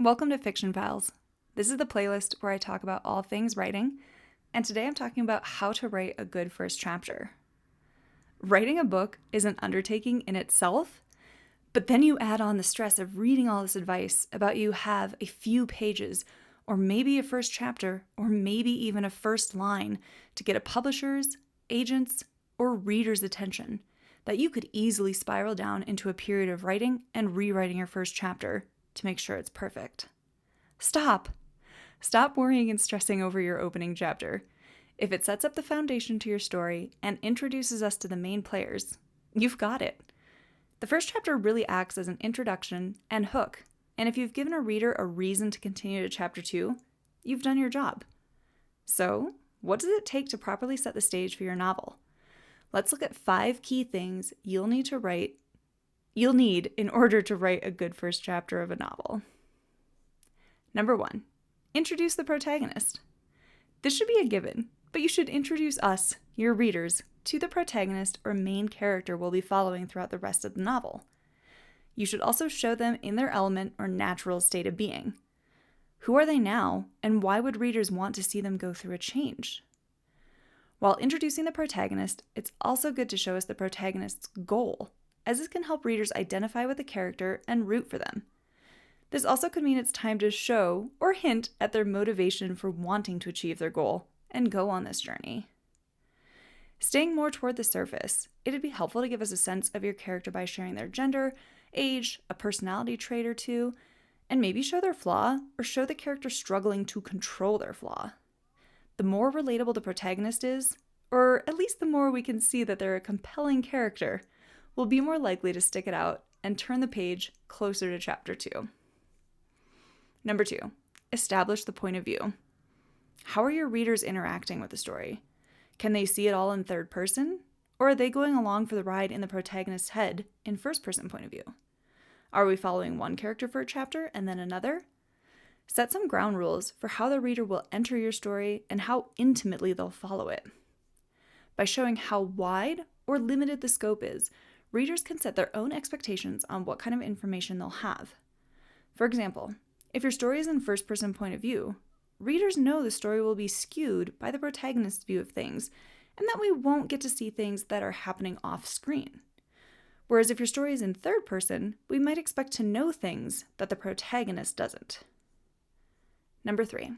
Welcome to Fiction Files. This is the playlist where I talk about all things writing, and today I'm talking about how to write a good first chapter. Writing a book is an undertaking in itself, but then you add on the stress of reading all this advice about you have a few pages, or maybe a first chapter, or maybe even a first line to get a publisher's, agent's, or reader's attention, that you could easily spiral down into a period of writing and rewriting your first chapter to make sure it's perfect. Stop! Stop worrying and stressing over your opening chapter. If it sets up the foundation to your story and introduces us to the main players, you've got it. The first chapter really acts as an introduction and hook, and if you've given a reader a reason to continue to chapter 2, you've done your job. So, what does it take to properly set the stage for your novel? Let's look at 5 key things you'll need in order to write a good first chapter of a novel. Number 1, introduce the protagonist. This should be a given, but you should introduce us, your readers, to the protagonist or main character we'll be following throughout the rest of the novel. You should also show them in their element or natural state of being. Who are they now, and why would readers want to see them go through a change? While introducing the protagonist, it's also good to show us the protagonist's goal, as this can help readers identify with the character and root for them. This also could mean it's time to show or hint at their motivation for wanting to achieve their goal and go on this journey. Staying more toward the surface, it'd be helpful to give us a sense of your character by sharing their gender, age, a personality trait or two, and maybe show their flaw or show the character struggling to control their flaw. The more relatable the protagonist is, or at least the more we can see that they're a compelling character, we'll be more likely to stick it out and turn the page closer to chapter 2. Number 2, establish the point of view. How are your readers interacting with the story? Can they see it all in third person? Or are they going along for the ride in the protagonist's head in first person point of view? Are we following one character for a chapter and then another? Set some ground rules for how the reader will enter your story and how intimately they'll follow it. By showing how wide or limited the scope is, readers can set their own expectations on what kind of information they'll have. For example, if your story is in first-person point of view, readers know the story will be skewed by the protagonist's view of things, and that we won't get to see things that are happening off-screen. Whereas if your story is in third person, we might expect to know things that the protagonist doesn't. Number 3,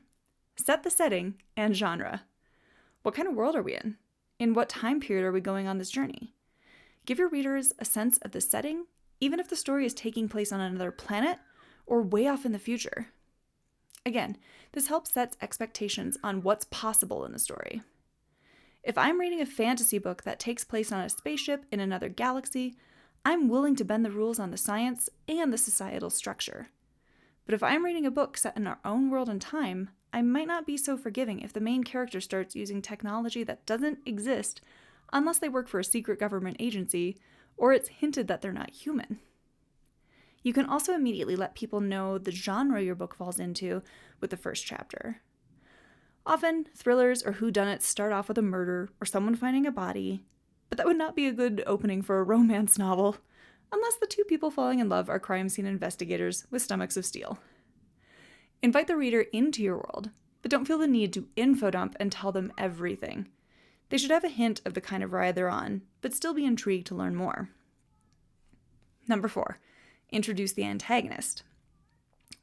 set the setting and genre. What kind of world are we in? In what time period are we going on this journey? Give your readers a sense of the setting, even if the story is taking place on another planet or way off in the future. Again, this helps set expectations on what's possible in the story. If I'm reading a fantasy book that takes place on a spaceship in another galaxy, I'm willing to bend the rules on the science and the societal structure. But if I'm reading a book set in our own world and time, I might not be so forgiving if the main character starts using technology that doesn't exist unless they work for a secret government agency, or it's hinted that they're not human. You can also immediately let people know the genre your book falls into with the first chapter. Often, thrillers or whodunits start off with a murder or someone finding a body, but that would not be a good opening for a romance novel, unless the two people falling in love are crime scene investigators with stomachs of steel. Invite the reader into your world, but don't feel the need to infodump and tell them everything. They should have a hint of the kind of ride they're on, but still be intrigued to learn more. Number 4, introduce the antagonist.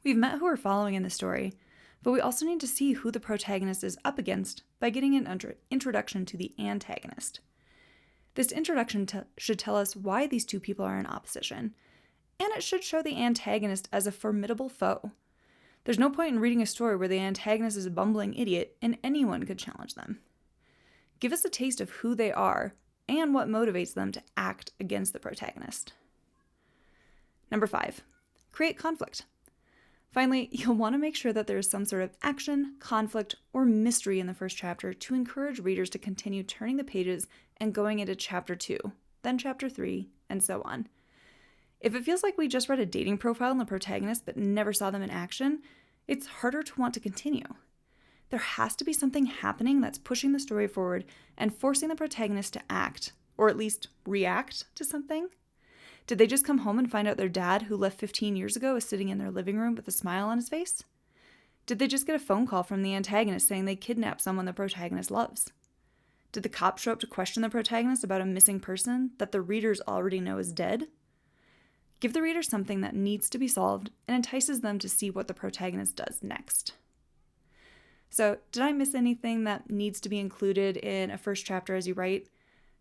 We've met who we're following in the story, but we also need to see who the protagonist is up against by getting an introduction to the antagonist. This introduction should tell us why these two people are in opposition, and it should show the antagonist as a formidable foe. There's no point in reading a story where the antagonist is a bumbling idiot and anyone could challenge them. Give us a taste of who they are and what motivates them to act against the protagonist. Number 5, create conflict. Finally, you'll want to make sure that there is some sort of action, conflict, or mystery in the first chapter to encourage readers to continue turning the pages and going into chapter 2, then chapter 3, and so on. If it feels like we just read a dating profile on the protagonist but never saw them in action, it's harder to want to continue. There has to be something happening that's pushing the story forward and forcing the protagonist to act, or at least react to something. Did they just come home and find out their dad, who left 15 years ago, is sitting in their living room with a smile on his face? Did they just get a phone call from the antagonist saying they kidnapped someone the protagonist loves? Did the cops show up to question the protagonist about a missing person that the readers already know is dead? Give the reader something that needs to be solved and entices them to see what the protagonist does next. So, did I miss anything that needs to be included in a first chapter as you write?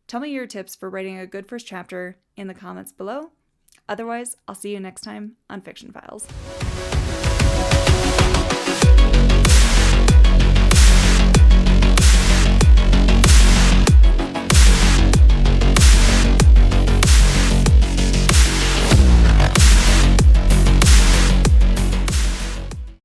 Tell me your tips for writing a good first chapter in the comments below. Otherwise, I'll see you next time on Fiction Files.